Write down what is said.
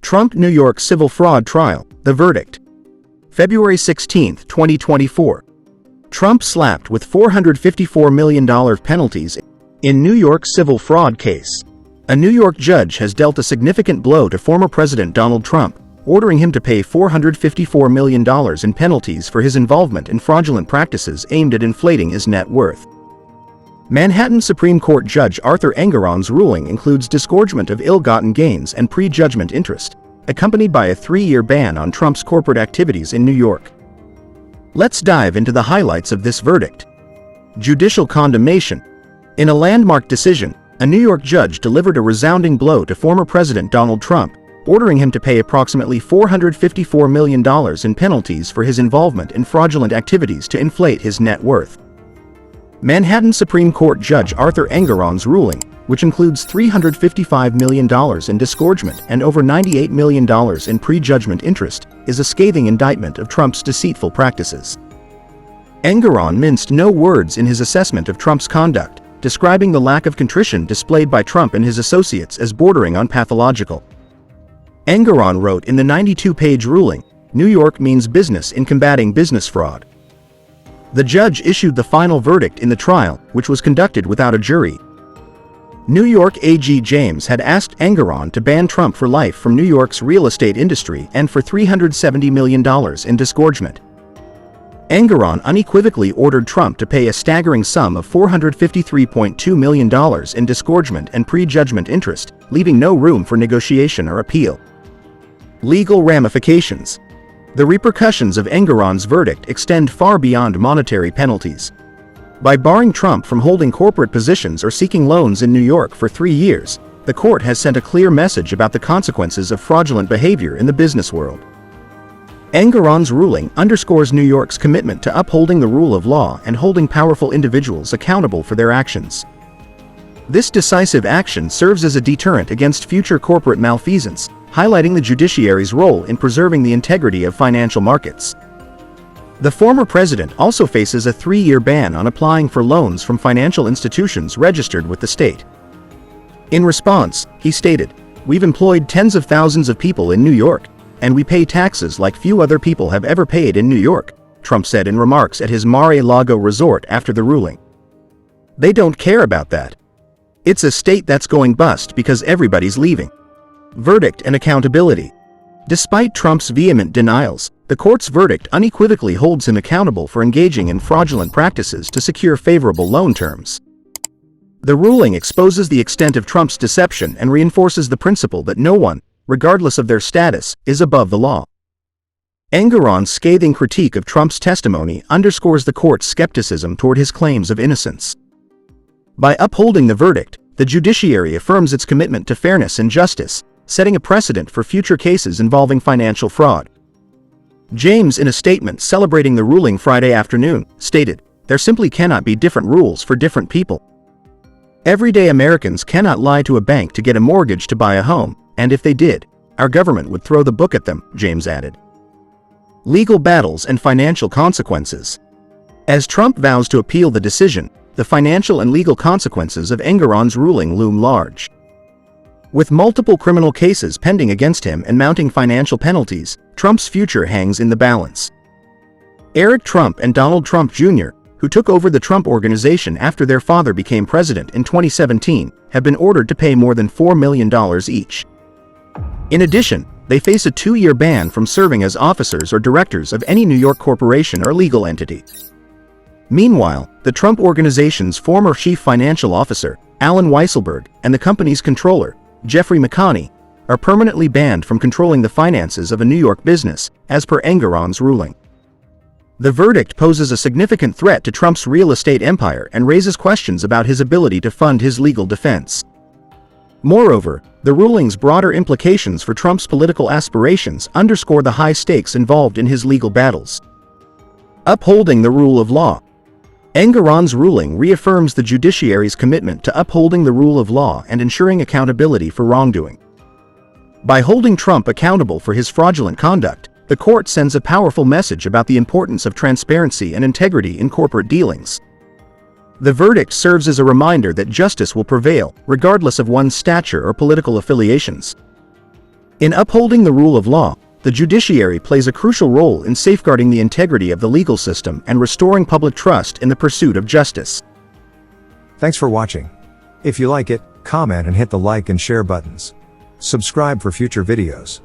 Trump New York civil fraud trial, the verdict. February 16, 2024. Trump slapped with $454 million penalties in New York civil fraud case. A New York judge has dealt a significant blow to former President Donald Trump, ordering him to pay $454 million in penalties for his involvement in fraudulent practices aimed at inflating his net worth. Manhattan Supreme Court Judge Arthur Engoron's ruling includes disgorgement of ill-gotten gains and prejudgment interest, accompanied by a 3-year ban on Trump's corporate activities in New York. Let's dive into the highlights of this verdict. Judicial condemnation. In a landmark decision, a New York judge delivered a resounding blow to former President Donald Trump, ordering him to pay approximately $454 million in penalties for his involvement in fraudulent activities to inflate his net worth. Manhattan Supreme Court Judge Arthur Engoron's ruling, which includes $355 million in disgorgement and over $98 million in prejudgment interest, is a scathing indictment of Trump's deceitful practices. Engoron minced no words in his assessment of Trump's conduct, describing the lack of contrition displayed by Trump and his associates as bordering on pathological. Engoron wrote in the 92-page ruling, "New York means business in combating business fraud." The judge issued the final verdict in the trial, which was conducted without a jury. New York AG James had asked Engoron to ban Trump for life from New York's real estate industry and for $370 million in disgorgement. Engoron unequivocally ordered Trump to pay a staggering sum of $453.2 million in disgorgement and prejudgment interest, leaving no room for negotiation or appeal. Legal ramifications. The repercussions of Engoron's verdict extend far beyond monetary penalties. By barring Trump from holding corporate positions or seeking loans in New York for 3 years, the court has sent a clear message about the consequences of fraudulent behavior in the business world. Engoron's ruling underscores New York's commitment to upholding the rule of law and holding powerful individuals accountable for their actions. This decisive action serves as a deterrent against future corporate malfeasance, highlighting the judiciary's role in preserving the integrity of financial markets. The former president also faces a 3-year ban on applying for loans from financial institutions registered with the state. In response, he stated, "We've employed tens of thousands of people in New York, and we pay taxes like few other people have ever paid in New York," Trump said in remarks at his Mar-a-Lago resort after the ruling. "They don't care about that. It's a state that's going bust because everybody's leaving." Verdict and accountability. Despite Trump's vehement denials, the court's verdict unequivocally holds him accountable for engaging in fraudulent practices to secure favorable loan terms. The ruling exposes the extent of Trump's deception and reinforces the principle that no one, regardless of their status, is above the law. Engoron's scathing critique of Trump's testimony underscores the court's skepticism toward his claims of innocence. By upholding the verdict, the judiciary affirms its commitment to fairness and justice, setting a precedent for future cases involving financial fraud. James, in a statement celebrating the ruling Friday afternoon, stated, "There simply cannot be different rules for different people. Everyday Americans cannot lie to a bank to get a mortgage to buy a home, and if they did, our government would throw the book at them," James added. Legal battles and financial consequences. As Trump vows to appeal the decision, the financial and legal consequences of Engoron's ruling loom large. With multiple criminal cases pending against him and mounting financial penalties, Trump's future hangs in the balance. Eric Trump and Donald Trump Jr., who took over the Trump Organization after their father became president in 2017, have been ordered to pay more than $4 million each. In addition, they face a 2-year ban from serving as officers or directors of any New York corporation or legal entity. Meanwhile, the Trump Organization's former chief financial officer, Alan Weisselberg, and the company's controller, Jeffrey McConney, are permanently banned from controlling the finances of a New York business, as per Engoron's ruling. The verdict poses a significant threat to Trump's real estate empire and raises questions about his ability to fund his legal defense. Moreover, the ruling's broader implications for Trump's political aspirations underscore the high stakes involved in his legal battles. Upholding the rule of law. Engoron's ruling reaffirms the judiciary's commitment to upholding the rule of law and ensuring accountability for wrongdoing. By holding Trump accountable for his fraudulent conduct, the court sends a powerful message about the importance of transparency and integrity in corporate dealings. The verdict serves as a reminder that justice will prevail, regardless of one's stature or political affiliations. In upholding the rule of law, the judiciary plays a crucial role in safeguarding the integrity of the legal system and restoring public trust in the pursuit of justice. Thanks for watching. If you like it, comment and hit the like and share buttons. Subscribe for future videos.